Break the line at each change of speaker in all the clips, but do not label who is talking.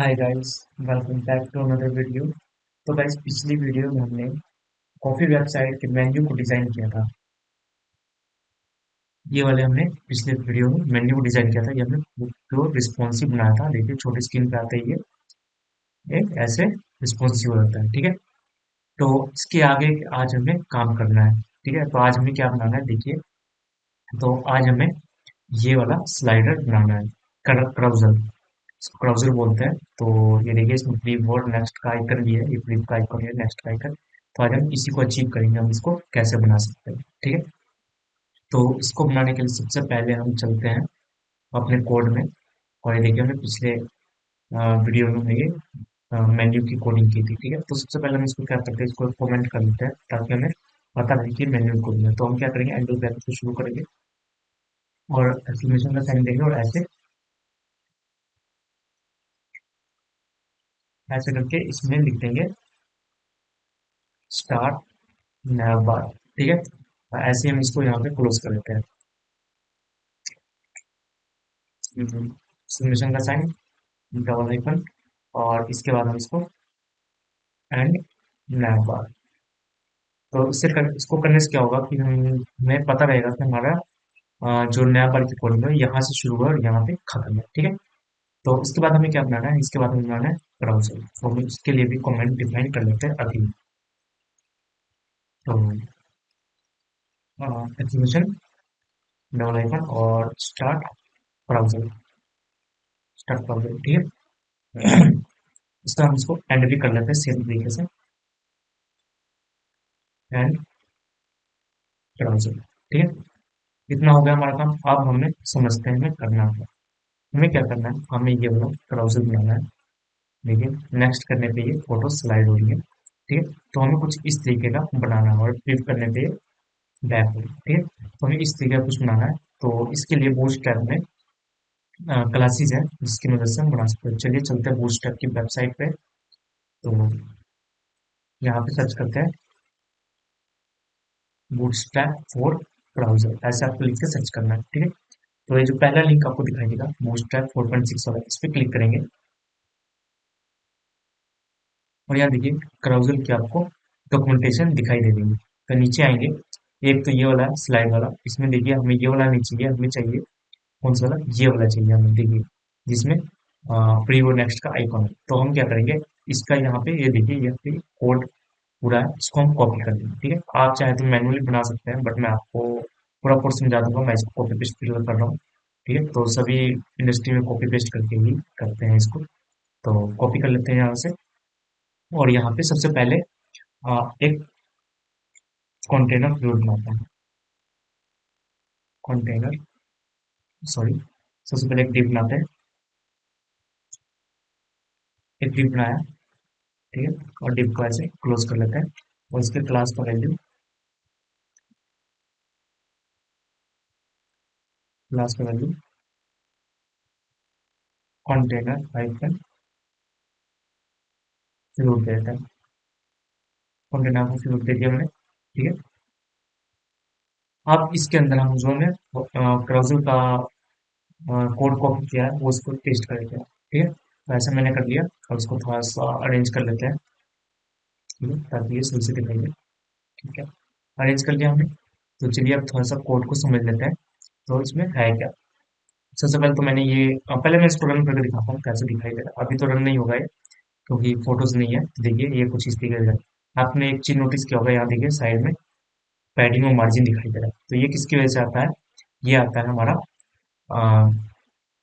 Hi guys, welcome back to another video. तो guys, पिछली video में हमने कॉफी वेबसाइट के मेन्यू को डिजाइन किया था। ये वाले हमने पिछले वीडियो में मेन्यू को डिजाइन किया था। ये हमने जो रिस्पॉन्सिव बनाया था। देखिए, छोटी स्क्रीन पे आता है ये एक ऐसे रिस्पॉन्सिव होता है। ठीक है, तो इसके आगे आज हमें काम करना है। ठीक है, तो आज हमें क्या बनाना है, देखिए। तो आज हमें ये वाला स्लाइडर बनाना है, क्राउजल। क्राउजर बोलते हैं। तो ये देखिए, इसमें फ्लिप और नेक्स्ट का आइकन भी है। ये फ्लिप का आइकन है, नेक्स्ट का आइकन। तो आज हम इसी को अचीव करेंगे। हम इसको कैसे बना सकते हैं, ठीक है। तो इसको बनाने के लिए सबसे पहले हम चलते हैं अपने कोड में। और ये देखिए, हमने पिछले वीडियो में ये मेन्यू की कोडिंग की थी। ठीक है, तो सबसे पहले हम इसको क्या करते हैं, इसको कमेंट कर लेते हैं ताकि हमें पता रहे कि मेन्यू कोडिंग है। तो हम क्या करेंगे, एंगल ब्रैकेट से शुरू करेंगे और एक्सक्लेमेशन का साइन देंगे और ऐसे ऐसे करके इसमें लिख देंगे स्टार्ट नया बार। ठीक है, ऐसे हम इसको यहाँ पे क्लोज कर लेते हैं। सब्मिशन का साइन, डबल आइकन, और इसके बाद हम इसको एंड नया बार। तो इसको करने से क्या होगा कि हमें पता रहेगा कि हमारा जो नया बार की कोडिंग है यहाँ से शुरू है और यहाँ पे खत्म है। ठीक है, तो इसके बाद हमें क्या बनाना है, इसके बाद हमें बनाना है ब्राउजर। तो हम इसके लिए भी कमेंट डिफाइन कर लेते हैं अभी। तो एक्सक्लेमेशन, डबल आइकन और ब्राउजर स्टार्ट ब्राउजर। ठीक है, इसका हम इसको एंड भी कर लेते हैं सेम तरीके से, एंड ब्राउजर। ठीक है, इतना हो गया हमारा काम। अब हमें समझते हैं हमें करना है। हमें क्या करना है, हमें ये वाला ब्राउजर बनाना है। देखिए, नेक्स्ट करने पे ये फोटो स्लाइड हो रही है। ठीक है, तो हमें कुछ इस तरीके का बनाना है और क्लिक करने पे बैक हो रही है। ठीक है, तो हमें इस तरीके का कुछ बनाना है। तो इसके लिए बूटस्ट्रैप में क्लासेस है जिसकी मदद से हम बना सकते हैं। चलिए चलते हैं बूटस्ट्रैप की वेबसाइट पे। तो यहाँ पे सर्च करते हैं बूटस्ट्रैप फॉर ब्राउजर, ऐसे आपको लिख के सर्च करना है। ठीक है, तो ये जो पहला लिंक आपको दिखाई देगा बूटस्ट्रैप 4.6 वाला, इस पे क्लिक करेंगे और यहाँ देखिए क्राउजल की आपको डॉक्यूमेंटेशन दिखाई दे देगी। तो नीचे आएंगे, एक तो ये वाला स्लाइड वाला, इसमें देखिए हमें ये वाला नहीं चाहिए, हमें चाहिए कौन सा वाला, ये वाला चाहिए हमें। देखिए, जिसमें प्री और नेक्स्ट का आइकॉन है। तो हम क्या करेंगे, इसका यहाँ पे ये देखिए, ये पे कोड पूरा है, इसको हम कॉपी कर लेंगे। ठीक है, आप चाहे तो मैनुअली बना सकते हैं, बट मैं आपको पूरा कोड समझा दूंगा। मैं इसको कॉपी पेस्ट कर रहा हूँ। ठीक है, तो सभी इंडस्ट्री में कॉपी पेस्ट करके ही करते हैं इसको। तो कॉपी कर लेते हैं यहाँ से। और यहाँ पे सबसे पहले एक कंटेनर फ्लूइड बनाते हैं। कंटेनर, सॉरी, सबसे पहले एक डिव बनाते हैं। एक डिव बनाया, ठीक है, और डिव को ऐसे क्लोज कर लेते हैं। और इसके क्लास का वैल्यू, क्लास का वैल्यू कंटेनर हाइफन फ्लूइड दे देते हैं। कंटेनर को फ्लूइड दे दिया मैंने। ठीक है, अब इसके अंदर हम जो है क्राउजल का कोड कॉपी किया है वो इसको पेस्ट कर देते हैं। ठीक है, तो ऐसा मैंने कर लिया। और इसको थोड़ा सा अरेंज कर लेते हैं, ठीक है, ताकि ये सही से दिखाई दे। ठीक है, अरेंज कर लिया हमने। तो चलिए अब थोड़ा सा कोड को समझ लेते हैं। तो इसमें है क्या। सबसे पहले तो मैंने ये पहले मैं इसको रन करके दिखाता हूँ कैसे दिखाई दे रहा है। अभी तो रन नहीं होगा ये, क्योंकि फोटोज नहीं है। तो देखिए, ये कुछ इस तरीके से है। आपने एक चीज नोटिस किया होगा, यहाँ देखिए साइड में पैडिंग और मार्जिन दिखाई दे रहा है। तो ये किसकी वजह से आता है, ये आता है हमारा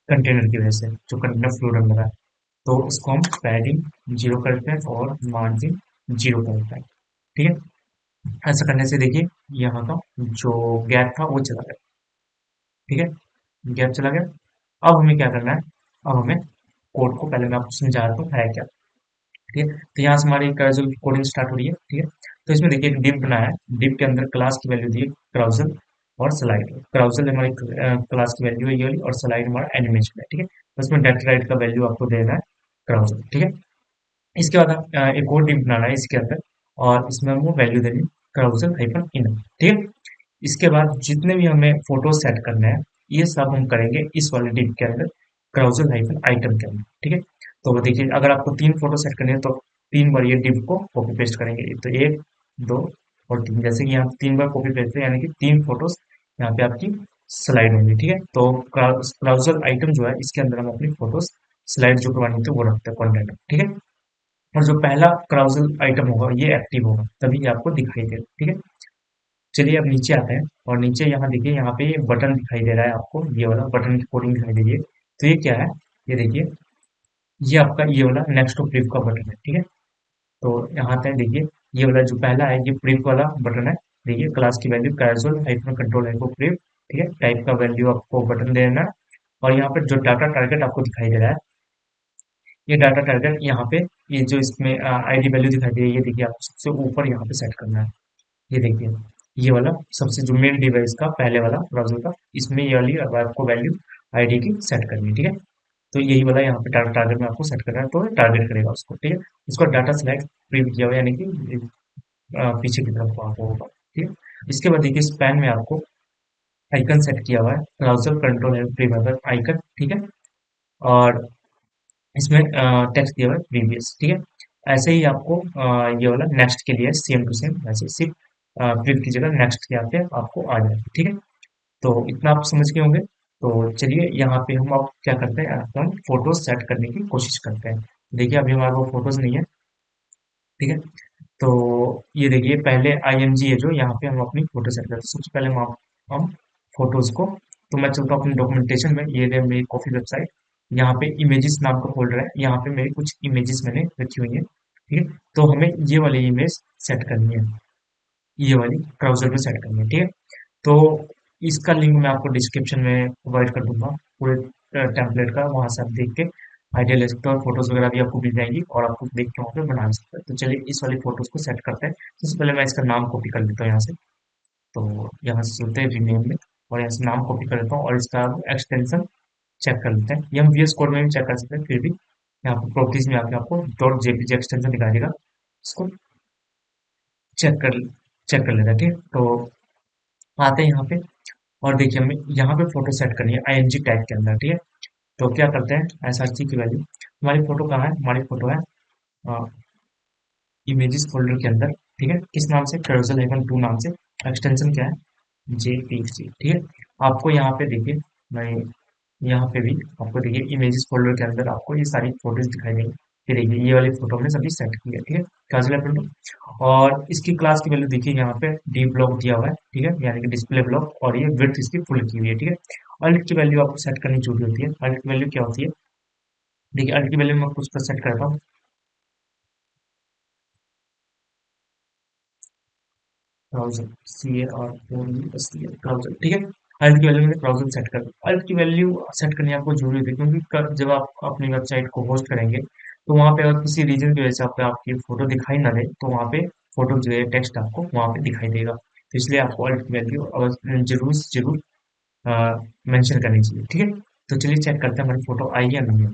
कंटेनर की वजह से, जो कंटेनर फ्लो रन लगा है। तो इसको हम पैडिंग जीरो करते हैं और मार्जिन जीरो करते हैं। ठीक है, ऐसा करने से देखिए यहाँ का जो गैप था वो चला गया। ठीक है, गैप चला गया। अब हमें क्या करना है, अब हमें कोड को पहले मैं आपको समझा रहा हूँ है क्या। ठीक है, तो यहाँ से हमारी कैजुअल कोडिंग स्टार्ट हो रही है। ठीक है, तो इसमें देखिए एक डिव बनाया है। डिव के अंदर क्लास की वैल्यू दी है क्राउजल और स्लाइड। क्राउजल हमारी क्लास की वैल्यू है ये वाली, और स्लाइड हमारा एनिमेशन है। ठीक है, तो इसमें डेट राइट का वैल्यू आपको देना है क्राउजल। ठीक है, इसके बाद एक और डिव बनाना है इसके अंदर, और इसमें हमको वैल्यू देनी क्राउजल हाइफन इन। ठीक है, इसके बाद जितने भी हमें फोटो सेट करने हैं, ये सब हम करेंगे इस वाले डिव के अंदर, क्राउजल हाइफन आइटम के अंदर। ठीक है, तो वो देखिए, अगर आपको 3 फोटो सेट करनी है तो 3 बार ये div को कॉपी पेस्ट करेंगे। तो 1, 2 और 3, जैसे कि यहाँ 3 बार कॉपी पेस्ट है, यानी कि 3 फोटोज यहाँ पे आपकी स्लाइड होंगी। ठीक है, तो क्राउजल आइटम जो है इसके अंदर हम अपनी फोटोज स्लाइड जो करवानी होती है वो रखते हैं कॉन्टेंट। ठीक है, और जो पहला क्राउजल आइटम होगा ये एक्टिव होगा, तभी ये आपको दिखाई देगा। ठीक है, चलिए अब नीचे आते हैं, और नीचे यहाँ देखिए, यहाँ पे बटन दिखाई दे रहा है आपको, ये वाला बटन की कोडिंग दिखाई दे रही है। तो ये क्या है, ये देखिए, ये आपका ये वाला नेक्स्ट टू प्रीव का बटन है। ठीक है, तो यहाँ तक देखिए, ये वाला जो पहला है ये प्रीव वाला बटन है। देखिए, क्लास की वैल्यू कैजुअल हाइफन कंट्रोल है वो प्रीव। ठीक है, टाइप का वैल्यू आपको बटन देना है। और यहाँ पर जो डाटा टारगेट आपको दिखाई दे रहा है, ये डाटा टारगेट यहाँ पे, ये जो इसमें आईडी वैल्यू दिखाई दे रही है, ये देखिए आपको सबसे ऊपर यहाँ पे सेट करना है। ये देखिए, ये वाला सबसे जो मेन डिवाइस का पहले वाला ब्राउज़र का, इसमें ये वाली अब आपको वैल्यू आईडी की सेट करनी है। ठीक है, तो यही वाला यहाँ पे टारगेट में आपको सेट करना है, तो टारगेट करेगा उसको। ठीक है, इसको डाटा सिलेक्ट प्रीव्यू किया हुआ है, यानी कि पीछे की तरफ वहाँ होगा। ठीक है, इसके बाद देखिए स्पैन में आपको आइकन सेट किया हुआ है, ब्राउज़र कंट्रोल है प्रीव्यू आइकन। ठीक है, और इसमें टेक्स्ट दिया हुआ है प्रीवियस। ठीक है, ऐसे ही आपको ये वाला नेक्स्ट के लिए सेम टू सेम ऐसे सिर्फ प्रीव की जगह नेक्स्ट के आते आपको आ जाएगा। ठीक है, तो इतना आप समझ गए होंगे। तो चलिए यहाँ पे हम अब क्या करते हैं, हम फोटोज सेट करने की कोशिश करते हैं। देखिए अभी हमारे पास फोटोज नहीं है। ठीक है, तो ये देखिए पहले IMG है जो यहाँ पे हम अपनी फोटो सेट करते हैं। सबसे पहले हम फोटोज को, तो मैं चलता हूँ अपने डॉक्यूमेंटेशन में, ये है मेरी कॉफी वेबसाइट। यहाँ पे इमेजेस नाम का फोल्डर है, यहाँ पे मेरी कुछ इमेजेस मैंने रखी हुई है। ठीक है, तो हमें ये वाली इमेज सेट करनी है, ये वाली ब्राउजर में सेट करनी है। ठीक है, तो इसका लिंक मैं आपको डिस्क्रिप्शन में प्रोवाइड कर दूंगा, पूरे टेम्पलेट का, वहां से आप देख के आइडिया ले सकते हो, और फोटोज वगैरह भी आपको मिल जाएंगी, और आपको देख के वहाँ पे बना सकते हैं। तो चलिए इस वाली फोटोज को सेट करते हैं। सबसे पहले मैं इसका नाम कॉपी कर लेता हूँ यहाँ से, तो यहाँ से चलते हैं रीनेम में, और यहाँ से नाम कॉपी कर लेता हूँ, और इसका एक्सटेंशन चेक कर लेते हैं। ये हम VS कोड में भी चेक कर सकते हैं, फिर भी यहाँ पर प्रॉपर्टीज में आके आपको डॉट जेपीजी एक्सटेंशन दिखा देगा, इसको चेक कर चेक कर लेते हैं। ठीक है, तो आते हैं यहाँ पे, और देखिए हमें यहाँ पे फोटो सेट करनी है IMG टैग के अंदर। ठीक है, तो क्या करते हैं, SRC की वैल्यू, हमारी फोटो कहाँ है, हमारी फोटो है इमेजेस फोल्डर के अंदर। ठीक है, किस नाम से, carousel -2 नाम से, एक्सटेंशन क्या है, JPG। ठीक है, आपको यहाँ पे देखिए, मैं यहाँ पे भी आपको देखिए इमेजेस फोल्डर के अंदर आपको ये सारी फोटोज दिखाई देंगी। ये देखिए ये वाली फोटो हमने सभी सेट की है। ठीक है, carousel -2, और इसकी क्लास की वैल्यू देखिए यहाँ पे डी ब्लॉक दिया हुआ है। ठीक है, यानी कि डिस्प्ले ब्लॉक, और ये विड्थ इसकी फुल की हुई है। ठीक है, अल्ट की वैल्यू आपको सेट करनी जरूरी होती है। अल्ट की वैल्यू क्या होती है, देखिए अल्ट की वैल्यू मैं कुछ पर सेट करता हूँ, ब्राउज़र, ब्राउज़र। ठीक है, अल्ट की वैल्यू में ब्राउज़र सेट कर दो। अल्ट की वैल्यू सेट करनी आपको जरूरी होती है, क्योंकि जब आप अपनी वेबसाइट को होस्ट करेंगे, तो वहाँ पे अगर किसी रीजन की वजह से आपको आपकी फोटो दिखाई ना दे, तो वहाँ पे फोटो जो है टेक्स्ट आपको वहाँ पे दिखाई देगा। तो इसलिए आपको अल्ट की वैल्यू जरूर से जरूर मेंशन करनी चाहिए। ठीक है, तो चलिए चेक करते हैं हमारी फोटो आई है नहीं है।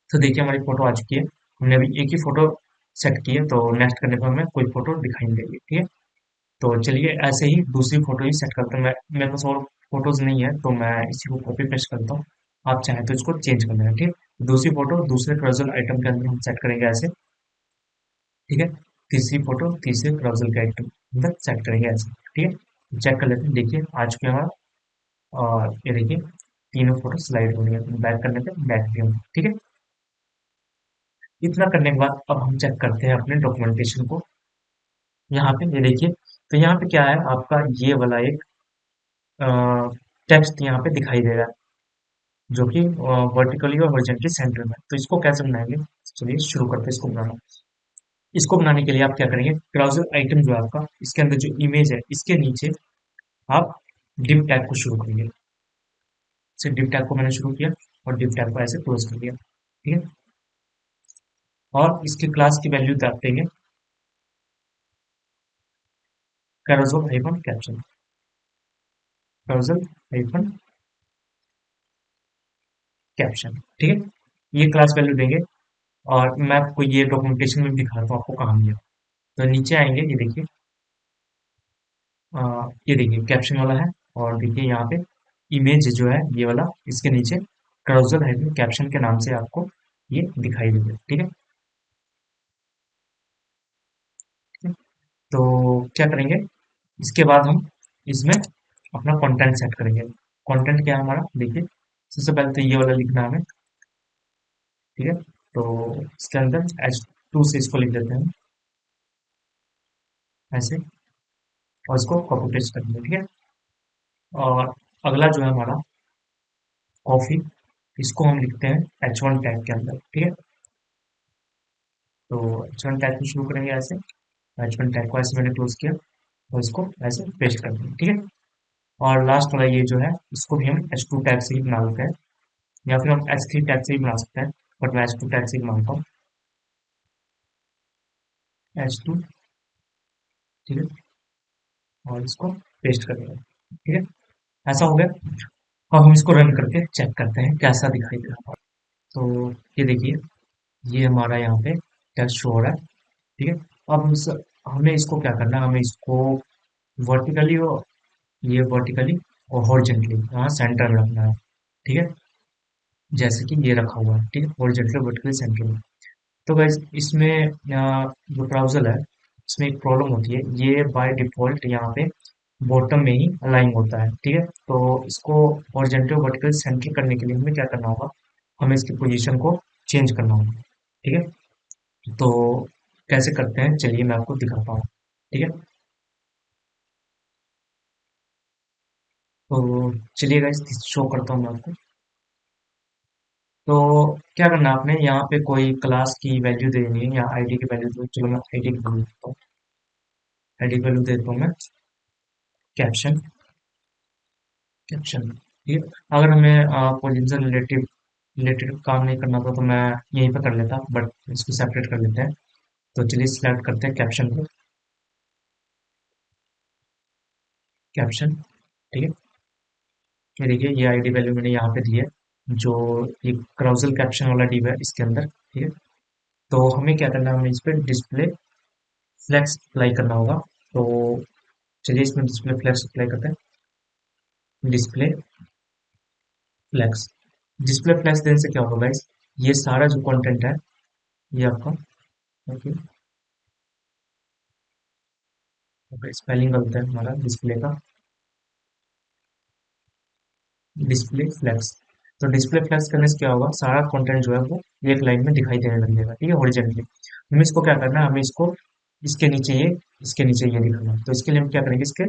तो देखिए हमारी फोटो आ चुकी है, हमने अभी एक ही फोटो सेट की है, तो नेक्स्ट करने पर हमें कोई फोटो दिखाई नहीं देगी। ठीक है, तो चलिए ऐसे ही दूसरी फोटो ही सेट करते हैं। मैं मेरे पास और फोटोज नहीं है, तो मैं इसी को कॉपी पेस्ट करता हूँ। आप चाहें तो इसको चेंज कर लेना। ठीक है, दूसरी फोटो दूसरे क्रॉजल आइटम के अंदर हम सेट करेंगे ऐसे। ठीक है, तीसरी फोटो तीसरे क्रॉजल के आइटम के अंदर सेट करेंगे ऐसे। ठीक है, चेक कर लेते हैं, देखिए आ चुके हैं हमारा, और ये देखिए तीनों फोटो स्लाइड हो रही है। बैक करने पे बैक भी होंगे। ठीक है, इतना करने के बाद अब हम चेक करते हैं अपने डॉक्यूमेंटेशन को। यहाँ पे ये देखिए, तो यहाँ पे क्या है आपका, ये वाला एक टेक्स्ट यहाँ पे दिखाई दे रहा है, जो कि वर्टिकली और हॉरिजॉन्टली सेंटर में है। तो इसको कैसे बनाएंगे, चलिए शुरू करते हैं इसको बनाना। इसको बनाने के लिए आप क्या करेंगे, ब्राउजर आइटम जो है आपका, इसके अंदर जो इमेज है इसके नीचे आप डिव टैग को शुरू करेंगे। से डिव टैग को मैंने शुरू किया, और डिव टैग को ऐसे क्लोज कर दिया। ठीक है, और इसके क्लास की वैल्यू आप देंगे carousel hyphen caption, carousel hyphen caption. ठीक है, ये क्लास वैल्यू देंगे, और मैं आपको ये डॉक्यूमेंटेशन में भी दिखाता हूँ आपको कहाँ मिलेगा। तो नीचे आएंगे, ये देखिए कैप्शन वाला है, और देखिए यहाँ पे इमेज जो है ये वाला, इसके नीचे carousel हाइफन कैप्शन के नाम से आपको ये दिखाई देगा। ठीक है, ठीक है? तो क्या करेंगे, इसके बाद हम इसमें अपना कंटेंट सेट करेंगे। कंटेंट क्या है हमारा, देखिए सबसे पहले तो ये वाला लिखना है हमें। ठीक है, तो इसके अंदर H2 से इसको लिख देते हैं ऐसे, और इसको कॉपी पेस्ट कर देंगे। ठीक है, और अगला जो है हमारा कॉफी, इसको हम लिखते हैं H1 टैग के अंदर। ठीक है, तो H1 टैग को शुरू करेंगे ऐसे, H1 टैग को ऐसे मैंने क्लोज किया, और इसको ऐसे पेस्ट कर देंगे। ठीक है, और लास्ट वाला ये जो है, इसको भी हम H2 टैग से ही बना लेते हैं, या फिर हम H3 टैग से ही बना सकते हैं, बट मैं H2 टैग से ही बनाता हूँ। H2, ठीक है, और इसको पेस्ट कर देंगे। ठीक है, ऐसा हो गया। अब हम इसको रन करके चेक करते हैं कैसा दिखाई दे रहा है। तो ये देखिए, ये हमारा यहाँ पे टेक्स्ट शो हो रहा है। ठीक है, अब हमें इसको क्या करना है, हमें इसको वर्टिकली और ये वर्टिकली और हॉरिजेंटली यहाँ सेंटर में रखना है। ठीक है, जैसे कि ये रखा हुआ है। ठीक है, हॉरिजेंटली वर्टिकली सेंटर में। तो गाइस इसमें जो ब्राउज़र है, इसमें एक प्रॉब्लम होती है, ये बाय डिफ़ॉल्ट यहाँ पे बॉटम में ही अलाइन होता है। ठीक है, तो इसको हॉरिजॉन्टल वर्टिकल सेंटर करने के लिए हमें क्या करना होगा, हमें इसकी पोजीशन को चेंज करना होगा। ठीक है, तो कैसे करते हैं चलिए मैं आपको दिखाता हूँ। ठीक है, तो चलिए गाइस शो करता हूँ मैं आपको। तो क्या करना है आपने, यहाँ पे कोई क्लास की वैल्यू देनी है या आईडी की वैल्यू दो। चलो मैं आईडी की वैल्यू देता हूँ, आईडी की वैल्यू देता हूँ मैं कैप्शन, कैप्शन। ठीक है, अगर हमें पोजीशन रिलेटिव रिलेटेड काम नहीं करना था तो मैं यहीं पे कर लेता, बट इसको सेपरेट कर लेते हैं। तो चलिए सिलेक्ट करते हैं कैप्शन को, कैप्शन। ठीक है, ये देखिए ये आईडी वैल्यू मैंने यहाँ पे दी है, जो ये क्राउजल कैप्शन वाला डिव है इसके अंदर। ठीक है, तो हमें क्या करना है, हमें इस पर डिस्प्ले फ्लेक्स अप्लाई करना होगा। तो चलिए इसमें डिस्प्ले फ्लेक्स अप्लाई करते हैं, डिस्प्ले फ्लेक्स। डिस्प्ले फ्लेक्स देने से क्या होगा गाइस, ये सारा जो कंटेंट है ये आपका, ओके, स्पेलिंग गलत है हमारा डिस्प्ले का, डिस्प्ले फ्लेक्स। तो डिस्प्ले फ्लेक्स करने से क्या होगा, सारा कंटेंट जो है वो एक लाइन में दिखाई देने लग जाएगा। ठीक है, हॉरिजॉन्टली हमें इसको क्या करना है, हमें इसको इसके नीचे ये, इसके नीचे ये दिखाना है। तो इसके लिए हम क्या करेंगे, इसके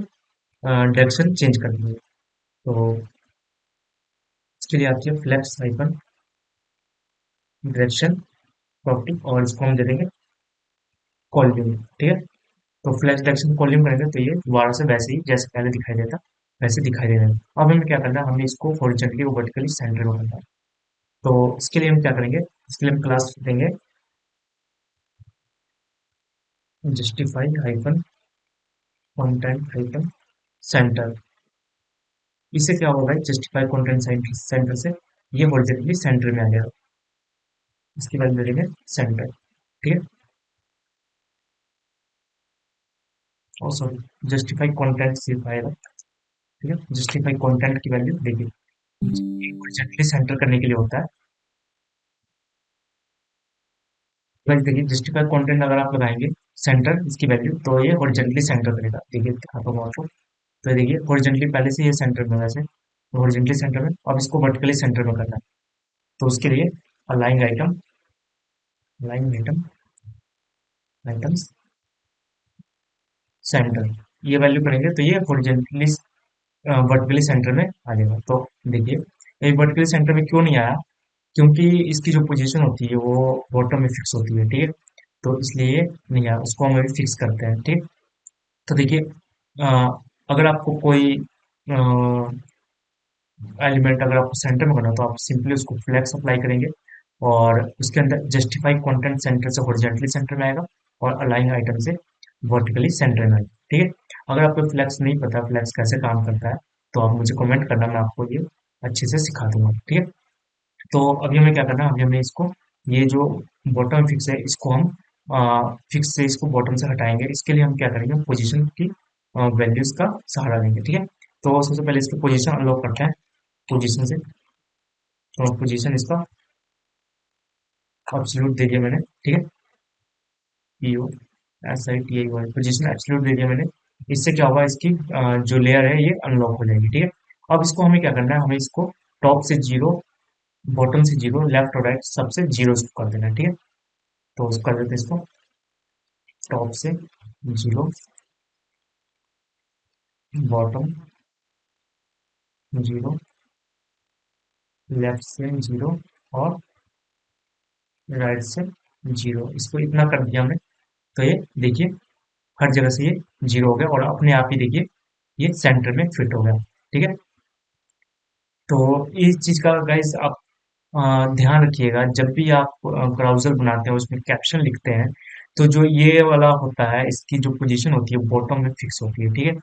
डायरेक्शन चेंज कर देंगे। तो इसके लिए आती है फ्लेक्स आइकन, डायरेक्शन प्रॉपर्टी, और इसको हम दे देंगे कॉल्यूम। ठीक है, तो फ्लैश डायरेक्शन कॉल्यूम करेंगे तो ये दोबारा से वैसे ही जैसे पहले दिखाई देता वैसे दिखाई दे रहा है। अब हमें क्या करना है, हमें इसको हॉरिजॉन्टली और वर्टिकली सेंटर में करना है। तो इसके लिए हम क्या करेंगे, इसके लिए हम क्लास देंगे justify hyphen content hyphen centre. इससे क्या होगा, जस्टिफाई कंटेंट सेंटर से ये हॉरिजॉन्टली सेंटर में आ गया। इसकी वैल्यू देंगे सेंटर। ठीक है, और सॉरी, जस्टिफाई कंटेंट सिर्फ आएगा। ठीक है, जस्टिफाई कंटेंट की वैल्यू देखिए, हॉरिजॉन्टली सेंटर करने के लिए होता है। गाइस देखिए, जस्टिफाई कंटेंट अगर आप लगाएंगे सेंटर इसकी वैल्यू, तो ये हॉरिजॉन्टली सेंटर करेगा। देखिए दिखाता हूँ आपको। तो ये देखिए हॉरिजॉन्टली पहले से ये सेंटर में है वैसे, तो हॉरिजॉन्टली सेंटर में, अब इसको वर्टिकली सेंटर में करना है। तो उसके लिए align item, align item, items centre, ये वैल्यू करेंगे तो ये हॉरिजॉन्टली वर्टिकली सेंटर में आ जाएगा। तो देखिए ये वर्टिकली सेंटर में क्यों नहीं आया, क्योंकि इसकी जो पोजीशन होती है वो बॉटम में फिक्स होती है। ठीक है, तो इसलिए नहीं आया, उसको हम अभी फिक्स करते हैं। ठीक, तो देखिए अ, अगर आपको कोई एलिमेंट अगर आपको सेंटर में करना है तो आप सिंपली उसको फ्लेक्स अप्लाई करेंगे, और उसके अंदर जस्टिफाई कंटेंट सेंटर से हॉरिजॉन्टली सेंटर में आएगा, और अलाइन आइटम से वर्टिकली सेंटर में आएगा। ठीक है, अगर आपको फ्लेक्स नहीं पता फ्लेक्स कैसे काम करता है, तो आप मुझे कमेंट करना, मैं आपको ये अच्छे से सिखा दूंगा। ठीक है, तो अभी हमें क्या करना है, अभी हमें इसको, ये जो बॉटम फिक्स है इसको हम फिक्स से इसको बॉटम से हटाएंगे। इसके लिए हम क्या करेंगे, पोजीशन की वैल्यूज का सहारा लेंगे। ठीक है, तो सबसे पहले इसकी पोजीशन अनलॉक करते हैं, पोजीशन से। तो पोजीशन इसका एब्सोल्यूट दे दिया मैंने, ठीक है। PO S I T I Y position absolute दे दिया मैंने। इससे क्या होगा, इसकी जो लेयर है ये अनलॉक हो जाएगी, ठीक है। अब इसको हमें क्या करना है, हमें इसको टॉप से जीरो, बॉटम से जीरो, लेफ्ट और राइट सबसे जीरो कर देना है, ठीक है। तो उसको कर देते हैं, इसको टॉप से जीरो, बॉटम जीरो, लेफ्ट से जीरो और राइट से जीरो। इसको इतना कर दिया हमने। तो ये देखिए हर जगह से ये जीरो हो गया और अपने आप ही देखिए ये सेंटर में फिट हो गया, ठीक है। तो इस चीज का गाइस आप ध्यान रखिएगा, जब भी आप ब्राउजर बनाते हैं उसमें कैप्शन लिखते हैं, तो जो ये वाला होता है इसकी जो पोजीशन होती है बॉटम में फिक्स होती है, ठीक है।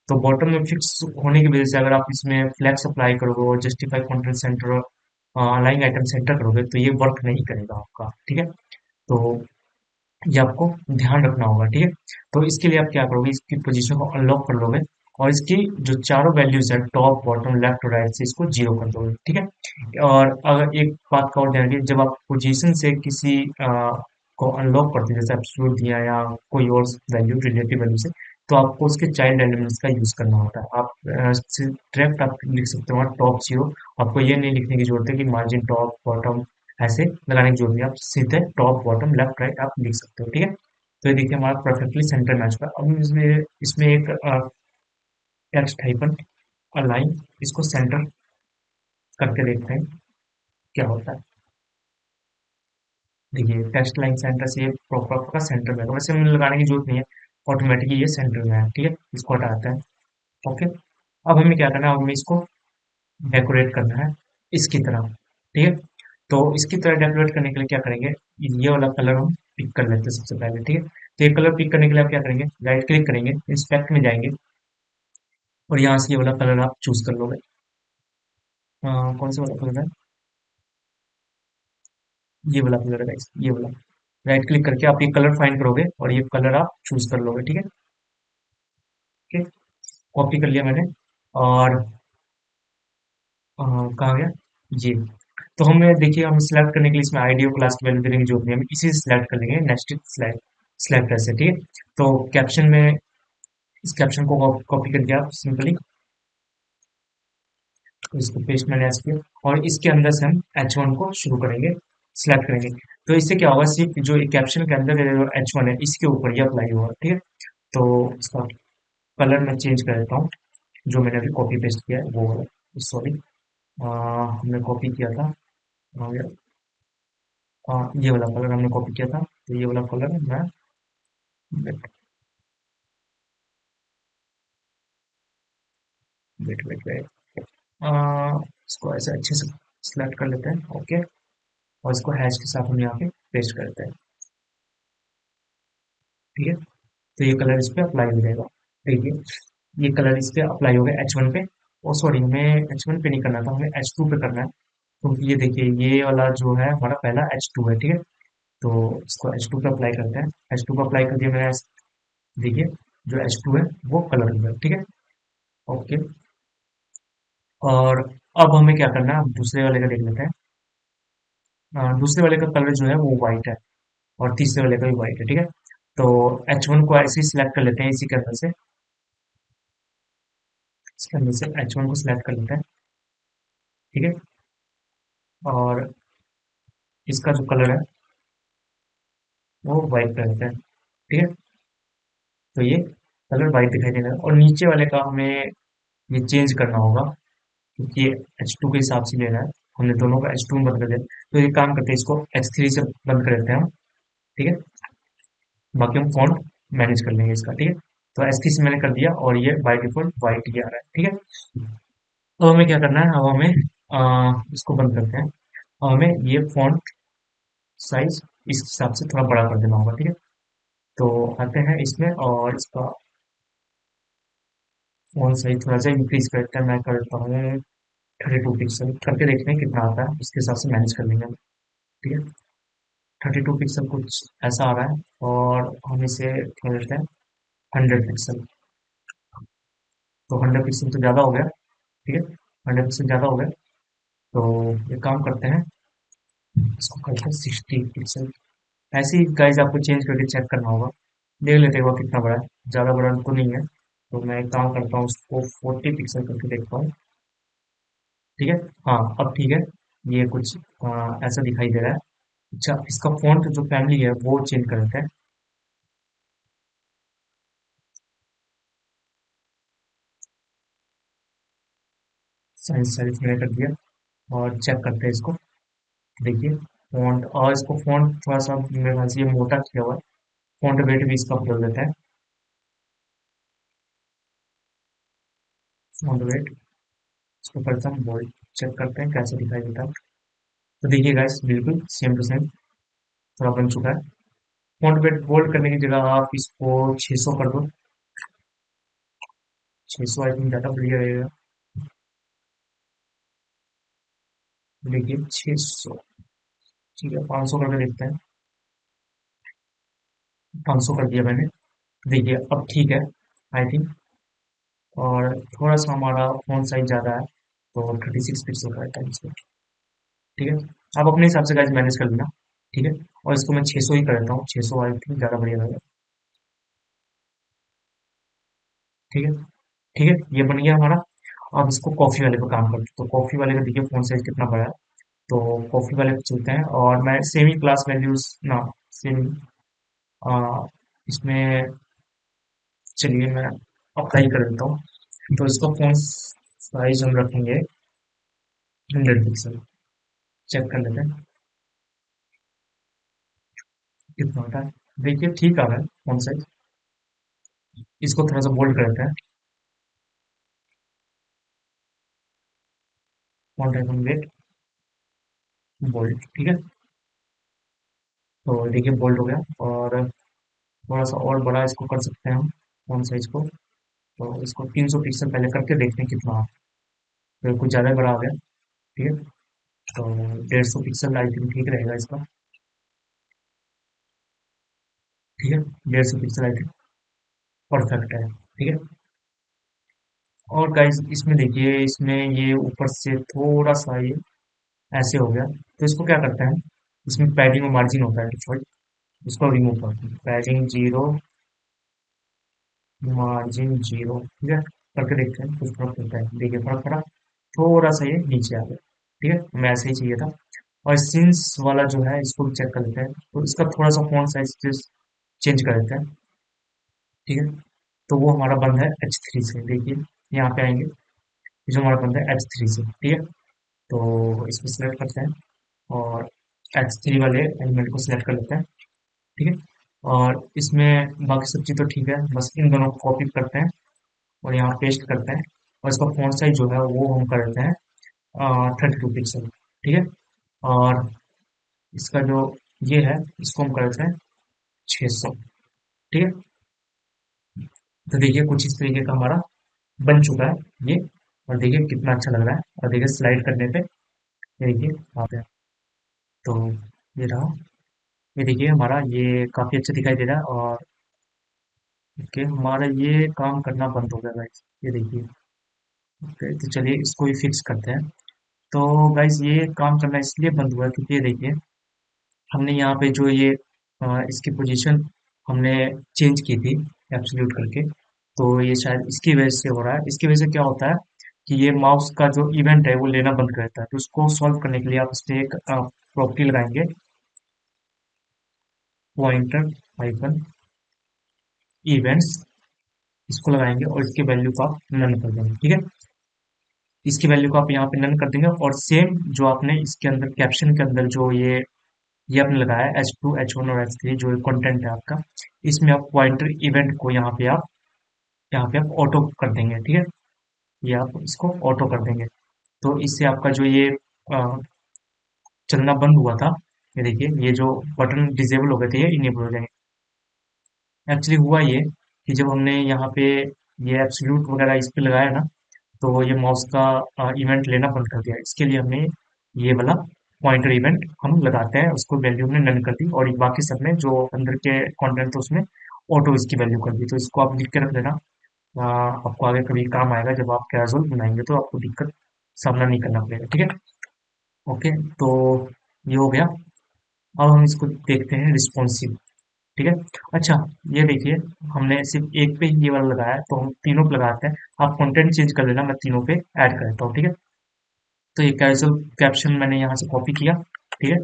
तो बॉटम में फिक्स होने की वजह से अगर आप इसमें फ्लैक्स अप्लाई करोगे और justify content centre, align item centre करोगे तो ये वर्क नहीं करेगा आपका, ठीक है। तो ये आपको ध्यान रखना होगा, ठीक है। तो इसके लिए आप क्या करोगे, इसकी पोजीशन को अनलॉक कर लोगे और इसकी जो चारों वैल्यूज है टॉप बॉटम लेफ्ट और राइट से इसको जीरो कर दोगे, ठीक है। और अगर एक बात का और ध्यान रखिए, जब आप पोजीशन से किसी को अनलॉक करते हैं, जैसे एब्सोल्यूट दिया या कोई और वैल्यू रिलेटिव वैल्यू से, तो आपको उसके चाइल्ड एलिमेंट्स का यूज करना होता है। आप डायरेक्ट आप लिख सकते हो टॉप जीरो, आपको ये नहीं लिखने की जरूरत है कि मार्जिन टॉप बॉटम, ऐसे लगाने की जरूरत नहीं है। आप सीधे टॉप बॉटम लेफ्ट राइट आप लिख सकते हो, ठीक है। तो ये देखिए हमारा परफेक्टली सेंटर मैच हुआ। अब इसमें इसमें एक टेक्स्ट हाइपन अलाइन, इसको सेंटर करके देखते हैं क्या होता है। देखिए टेक्स्ट लाइन सेंटर से ये प्रॉपर का सेंटर में है। वैसे हमें लगाने की जरूरत नहीं है, ऑटोमेटिकली ये सेंटर में है, ठीक है। इसको हटाते हैं, ओके। अब हमें क्या करना है, हमें इसको डेकोरेट करना है इसकी तरह, ठीक है। तो इसकी तरह डेकोरेट करने के लिए क्या करेंगे, ये वाला कलर हम पिक कर लेते हैं सबसे पहले, ठीक है। तो ये कलर पिक करने के लिए आप क्या करेंगे, राइट क्लिक करेंगे, इंस्पेक्ट में जाएंगे और यहाँ से ये वाला कलर आप चूज कर लोगे। कौन सा वाला कलर है, ये वाला कलर है guys, ये वाला। राइट क्लिक करके आप ये कलर फाइंड करोगे और ये कलर आप चूज कर लोगे, ठीक है। ठीक, कॉपी कर लिया मैंने। और कहाँ गया ये। तो हमें देखिए, हम सिलेक्ट करने के लिए इसमें आईडी और क्लास की वैल्यू देने की जरूरत नहीं है, हम इसी से सिलेक्ट कर लेंगे, नेक्स्ट सिलेक्ट सिलेक्ट ऐसे, ठीक है। तो कैप्शन में इस कैप्शन को कॉपी करके आप सिंपली इसको पेस्ट मैंने ऐसे किया और इसके अंदर से हम H1 को शुरू करेंगे, सिलेक्ट करेंगे। तो इससे क्या होगा, सिर्फ जो कैप्शन के अंदर का जो H1 है इसके ऊपर ये अप्लाई होगा, ठीक है। तो इसका कलर मैं चेंज कर देता हूँ, जो मैंने अभी कॉपी पेस्ट किया है वो वाला, सॉरी, हमने कॉपी किया था, आ गया। ये वाला कलर हमने कॉपी किया था, तो ये वाला कलर मैं वेट वेट वेट वेट इसको ऐसे अच्छे से सिलेक्ट कर लेते हैं, ओके। और इसको हैश के साथ हम यहाँ पे पेस्ट करते हैं, ठीक है। तो ये कलर इस पे अप्लाई हो जाएगा, देखिए ये कलर इस पे अप्लाई हो गया H1 पे। ओ सॉरी, हमें H1 पे नहीं करना था, हमें H2 पे करना है। तो ये देखिए ये वाला जो है हमारा पहला H2 है, ठीक है। तो इसको H2 पे अप्लाई करते हैं, H2 पे अप्लाई कर दिया मैंने। देखिए जो H2 है वो कलर हो गया, ठीक है, ओके। और अब हमें क्या करना है, हम दूसरे वाले का देख लेते हैं। दूसरे वाले का कलर जो है वो व्हाइट है और तीसरे वाले का भी व्हाइट है, ठीक है। तो H1 को ऐसे ही सिलेक्ट कर लेते हैं, इसी के अंदर से, इसके अंदर से H1 को सिलेक्ट कर लेते हैं, ठीक है। और इसका जो कलर है वो व्हाइट कर लेते हैं, ठीक है। तो ये कलर व्हाइट दिखाई दे रहा है और नीचे वाले का हमें ये चेंज करना होगा, क्योंकि ये H2 के हिसाब से लेना है। हमने दोनों का H2 में बंद कर दिया, तो ये काम करते हैं, इसको H3 से बंद कर देते हैं हम, ठीक है। बाकी हम फॉन्ट मैनेज कर लेंगे इसका, ठीक है। तो H3 से मैंने कर दिया और ये बाय डिफॉल्ट व्हाइट ही आ रहा है, ठीक है। अब हमें क्या करना है, अब हमें इसको बंद करते हैं। अब हमें ये फॉन्ट साइज इस हिसाब से थोड़ा बड़ा कर देना होगा, ठीक है। तो आते हैं इसमें और इसका फॉन्ट साइज थोड़ा सा इंक्रीज करते हैं, मैं करता हूँ 32 पिक्सल करके देखते हैं कितना आता है, उसके हिसाब से मैनेज कर लेंगे हम, ठीक है। 32 पिक्सल कुछ ऐसा आ रहा है और हम इसे क्या देते हैं 100 पिक्सल। तो 100 पिक्सल तो ज़्यादा हो गया, ठीक है, 100 पिक्सल ज़्यादा हो गया। तो ये काम करते हैं, इसको करते हैं 60 पिक्सल। ऐसे ही गाइज आपको चेंज करके चेक करना होगा। देख लेते हैं वो कितना बड़ा है। ज़्यादा बड़ा तो नहीं है, तो मैं एक काम करता हूँ, उसको 40 पिक्सल करके देखता हूँ। ठीक है। हाँ, अब ठीक है। ये कुछ ऐसा दिखाई दे रहा है। अच्छा, इसका फॉन्ट जो फैमिली है वो चेंज कर देते हैं। साइज साइज मैंने कर दिया और चेक करते हैं इसको। देखिए फॉन्ट, और इसको फॉन्ट थोड़ा सा मेरे ख्याल से ये मोटा किया हुआ है। फॉन्ट वेट भी इसका बदल देता है। फॉन्ट वेट इसको करता हूँ बोल्ड। चेक करते हैं कैसे दिखाई देता है। तो देखिए गाइस, बिल्कुल सेम टू सेम थोड़ा बन चुका है। फॉन्ट वेट बोल्ड करने की जगह आप इसको 600 कर दो। 600 आई थिंक ज़्यादा बढ़िया रहेगा। देखिए 600। ठीक है, 500 करके देखते हैं। 500 कर दिया मैंने। देखिए अब ठीक है आई थिंक। और थोड़ा सा हमारा फ़ॉन्ट साइज ज़्यादा है, तो 36 पिक्सल का है इसमें। ठीक है, आप अपने हिसाब से गाइस मैनेज कर लेना। ठीक है, और इसको मैं 600 ही कर देता हूँ। 600 आई थिंक ज़्यादा बढ़िया रहेगा। ठीक है। ठीक है, ये बन गया हमारा। अब इसको कॉफ़ी वाले पे काम करते हैं। तो कॉफ़ी वाले का देखिए फ़ॉन्ट साइज कितना बड़ा है। तो कॉफ़ी वाले पे चलते हैं, और मैं सेमी क्लास वैल्यूज़ ना, सेमी इसमें चलिए मैं अप्लाई कर देता हूँ। तो इसका फ़ॉन्ट साइज हम रखेंगे 100 पिक्सल। चेक कर लेते हैं कितना होता है। देखिए ठीक आ रहा है फ़ॉन्ट साइज। इसको थोड़ा सा बोल्ड करते हैं। Font icon weight bold. ठीक है, तो देखिए बोल्ड हो गया। और थोड़ा सा और बड़ा इसको कर सकते हैं हम फ़ॉन्ट साइज को। तो इसको 300 पिक्सल पहले करके देखते हैं कितना। तो कुछ ज़्यादा ही बड़ा आ गया। ठीक है, तो 150 पिक्सल आई थिंक ठीक रहेगा इसका। ठीक है, 150 पिक्सल आई थिंक परफेक्ट है। ठीक है। और गाइस इसमें देखिए, इसमें ये ऊपर से थोड़ा सा ये ऐसे हो गया, तो इसको क्या करते हैं, इसमें पैडिंग और मार्जिन होता है डिफॉल्ट। इसको रिमूव करते हैं। Padding zero, margin zero. ठीक है, करके देखते हैं कुछ फर्क पड़ता है। देखिए फर्क पड़ा, थोड़ा सा ये नीचे आ गया। ठीक है, हमें ऐसे ही चाहिए था। और सीन्स वाला जो है इसको भी चेक कर लेते हैं। तो इसका थोड़ा सा फॉन्ट साइज चेंज कर देते हैं। ठीक है, तो वो हमारा बंद है H3 से। देखिए यहाँ पे आएंगे, ये जो हमारा बंद है H3 से। ठीक है, तो इसको सिलेक्ट करते हैं, और H3 वाले एलिमेंट को सिलेक्ट कर लेते हैं। ठीक है, और इसमें बाकी सब चीज़ तो ठीक है, बस इन दोनों को कॉपी करते हैं और यहाँ पेस्ट करते हैं। और इसका फॉन्ट साइज जो है वो हम कर देते हैं 32 पिक्सल। ठीक है, और इसका जो ये है इसको हम कर देते हैं 600। ठीक है, तो देखिए कुछ इस तरीके का हमारा बन चुका है ये। और देखिए कितना अच्छा लग रहा है। और देखिए स्लाइड करने पे ये देखिए आ गया। तो ये रहा। ये देखिए हमारा ये काफ़ी अच्छा दिखाई दे रहा है। और ओके, हमारा ये काम करना बंद हो गया गाइस, ये देखिए। ओके, तो चलिए इसको भी फिक्स करते हैं। तो गाइस ये काम करना इसलिए बंद हुआ है क्योंकि ये देखिए, हमने यहाँ पे जो ये इसकी पोजीशन हमने चेंज की थी एब्सोल्यूट करके। तो ये शायद इसकी वजह से हो रहा है। इसकी वजह से क्या होता है कि ये माउस का जो इवेंट है वो लेना बंद कर देता है। तो उसको सॉल्व करने के लिए आप इसमें एक प्रॉपर्टी लगाएंगे, पॉइंटर आइकन इवेंट्स। इसको लगाएंगे और इसकी वैल्यू को आप नन कर देंगे। ठीक है, इसकी वैल्यू को आप यहाँ पे नन कर देंगे। और सेम जो आपने इसके अंदर कैप्शन के अंदर जो ये आपने लगाया है H2 H1 और H3 जो कंटेंट है आपका, इसमें आप पॉइंटर इवेंट को यहाँ पे आप ऑटो कर देंगे। ठीक है, ये आप इसको ऑटो कर देंगे। तो इससे आपका जो ये अ, चलना बंद हुआ था, ये देखिए ये जो बटन डिजेबल हो गए थे ये इनेबल हो जाएंगे। एक्चुअली हुआ ये कि जब हमने यहाँ पे ये एब्सोल्यूट वगैरह इस पे लगाया ना, तो ये माउस का इवेंट लेना बंद कर दिया। इसके लिए हमने ये वाला पॉइंटर इवेंट हम लगाते हैं, उसको वैल्यू हमने नन कर दी। और बाकी सब में जो अंदर के कंटेंट थे उसमें ऑटो इसकी वैल्यू कर दी। तो इसको आप लिख के रख लेना। आपको आगे कभी काम आएगा जब आप कैजुअल बनाएंगे तो आपको दिक्कत सामना नहीं करना पड़ेगा। ठीक है। ओके, तो ये हो गया। अब हम इसको देखते हैं रिस्पॉन्सिव। ठीक है। अच्छा, ये देखिए, हमने सिर्फ एक पे ही ये वाला लगाया है, तो हम तीनों पे लगाते हैं। आप कंटेंट चेंज कर लेना, मैं तीनों पे ऐड कर देता हूँ। ठीक है। तो ये कैजुअल कैप्शन मैंने यहाँ से कॉपी किया। ठीक है।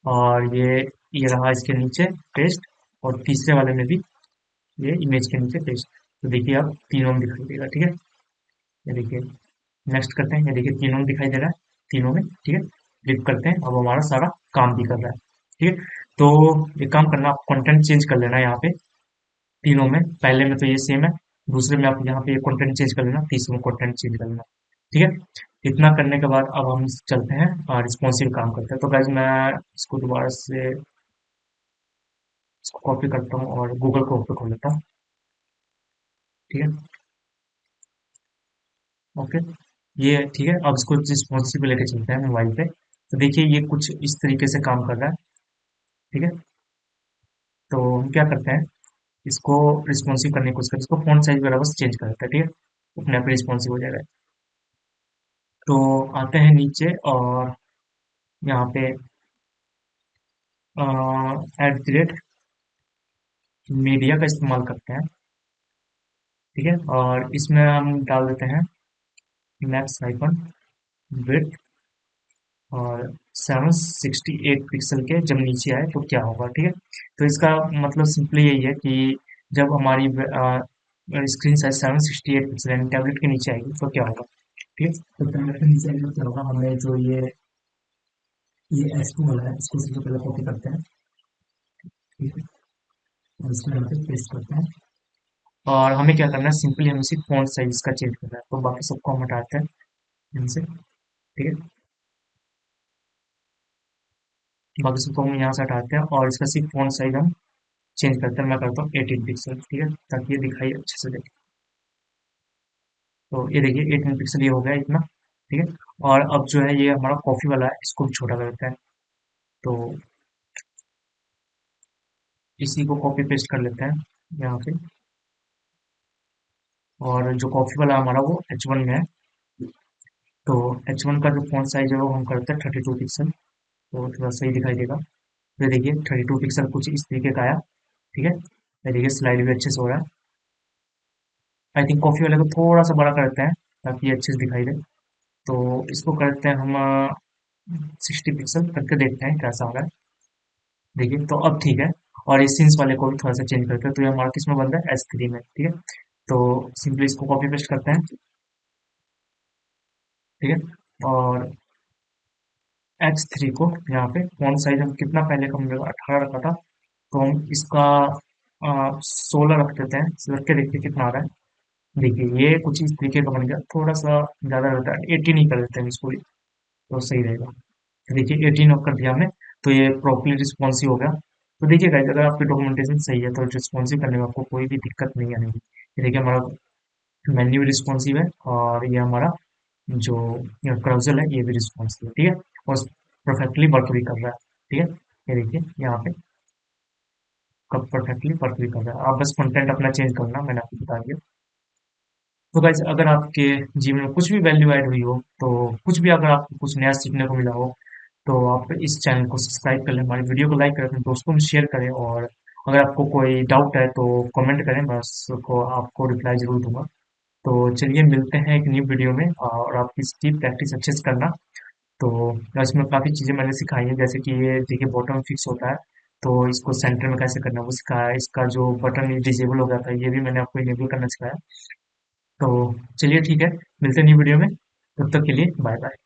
और ये रहा इसके नीचे पेस्ट। और तीसरे वाले में भी ये इमेज के नीचे पेस्ट। तो देखिए अब तीनों में दिखाई देगा। ठीक है। ये देखिए, नेक्स्ट करते हैं। ये देखिए तीनों में दिखाई दे रहा है, तीनों में। ठीक है। क्लिक करते हैं, अब हमारा सारा काम भी कर रहा है। ठीक है। तो एक काम करना, आप कंटेंट चेंज कर लेना यहाँ पे तीनों में। पहले में तो ये सेम है, दूसरे में आप यहाँ पे कंटेंट चेंज कर लेना, तीसरे में कंटेंट चेंज कर लेना। ठीक है। इतना करने के बाद अब हम चलते हैं और रिस्पॉन्सिव काम करते हैं। तो गाइज मैं इसको दोबारा से इसको कॉपी करता हूँ और गूगल को ओपन कर लेता हूँ। ठीक है। ओके। ये ठीक है। अब इसको रिस्पॉन्सिव पे लेके चलते हैं मोबाइल पे। तो देखिए ये कुछ इस तरीके से काम कर रहा है। ठीक है। तो हम क्या करते हैं, इसको रिस्पॉन्सिव करने की कोशिश करते हैं। इसको फॉन्ट साइज वगैरह बस चेंज कर देते हैं। ठीक है। अपने आप रिस्पॉन्सिव हो जाएगा। तो आते हैं नीचे और यहाँ पे एट द रेट मीडिया का इस्तेमाल करते हैं। ठीक है। और इसमें हम डाल देते हैं मैक्स हाइफन विड्थ और 768 पिक्सल के जब नीचे आए तो क्या होगा। ठीक है। तो इसका मतलब सिंपली यही है कि जब हमारी स्क्रीन साइज 768 पिक्सल यानी टैबलेट के नीचे आएगी तो क्या होगा। ठीक है। तो टैबलेट के नीचे आएगी तो क्या होगा, हमें जो ये S2 वाला है इसको सबसे पहले कॉपी करते हैं। ठीक है। और इसको यहाँ पे पेस्ट करते हैं। और हमें क्या करना है, सिंपली हमें सिर्फ फॉन्ट साइज का चेंज करना है। तो बाकी सबको हम हटाते हैं यहाँ से। ठीक है। बाकी सबको हम यहाँ से हटाते हैं और इसका सिर्फ फॉन्ट साइज हम चेंज करते हैं। मैं करता हूँ 18 पिक्सल। ठीक है, ताकि ये दिखाई अच्छे से देखे। तो ये देखिए 18 पिक्सल ये हो गया इतना। ठीक है। और अब जो है ये हमारा कॉफी वाला है, इसको भी छोटा कर देते हैं। तो इसी को कॉपी पेस्ट कर लेते हैं यहाँ पे। और जो कॉफी वाला हमारा वो H1 में है। तो H1 का जो फॉन्ट साइज है वो हम करते हैं 32 पिक्सल। तो थोड़ा सही दिखाई देगा। ये देखिए 32 पिक्सल कुछ इस तरीके का आया। ठीक है। ये देखिए स्लाइड भी अच्छे से हो रहा है। आई थिंक कॉफी वाले को थोड़ा सा बड़ा करते हैं ताकि ये अच्छे से दिखाई दे। तो इसको करते हैं हम 60 पिक्सल करके देखते हैं कैसा हो रहा है। देखिए तो अब ठीक है। और इस सीन्स वाले को भी थोड़ा सा चेंज करते हैं। तो ये हमारा किस में बन रहा है, S3 में। ठीक है। तो सिंपली इसको कॉपी पेस्ट करते हैं। ठीक है। और H3 को यहाँ पे फॉन्ट साइज हम कितना पहले का हमने 18 रखा था, तो हम इसका 16 रख देते हैं। रख के देखते हैं कितना आ रहा है। देखिए ये कुछ इस तरीके का बन गया, थोड़ा सा ज़्यादा रहता है, 18 ही कर देते हैं इसको भी, तो सही रहेगा। तो देखिए 18 ऑफ कर दिया हमने। तो ये प्रॉपर्ली रिस्पॉन्सिव हो गया। तो देखिए गाइस, अगर आपकी डॉक्यूमेंटेशन सही है तो रिस्पॉन्सिव करने में आपको कोई भी दिक्कत नहीं आएगी। ये देखिए हमारा मेन्यू भी रिस्पॉन्सिव है और ये हमारा जो क्राउजल है ये भी रिस्पॉन्सिव है। ठीक है। और परफेक्टली वर्क भी कर रहा है। ठीक है। ये देखिए यहाँ पे कब परफेक्टली वर्क भी कर रहा है। आप बस कंटेंट अपना चेंज करना, मैंने आपको बता दिया। तो गाइस, अगर आपके जीवन में कुछ भी वैल्यू ऐड हुई हो, तो कुछ भी अगर आपको कुछ नया सीखने को मिला हो, तो आप इस चैनल को सब्सक्राइब कर लें, हमारी वीडियो को लाइक करें, अपने दोस्तों में शेयर करें। और अगर आपको कोई डाउट है तो कमेंट करें, बस को आपको रिप्लाई जरूर दूंगा। तो चलिए मिलते हैं एक न्यू वीडियो में। और आप इसकी प्रैक्टिस अच्छे से करना। तो इसमें काफ़ी चीज़ें मैंने सिखाई हैं, जैसे कि ये देखिए बॉटम फिक्स होता है, तो इसको सेंटर में कैसे करना है वो सिखाया है। इसका जो बटन डिजेबल हो गया था ये भी मैंने आपको इनेबल करना सिखाया। तो चलिए ठीक है, मिलते हैं न्यू वीडियो में। तब तक के लिए बाय बाय।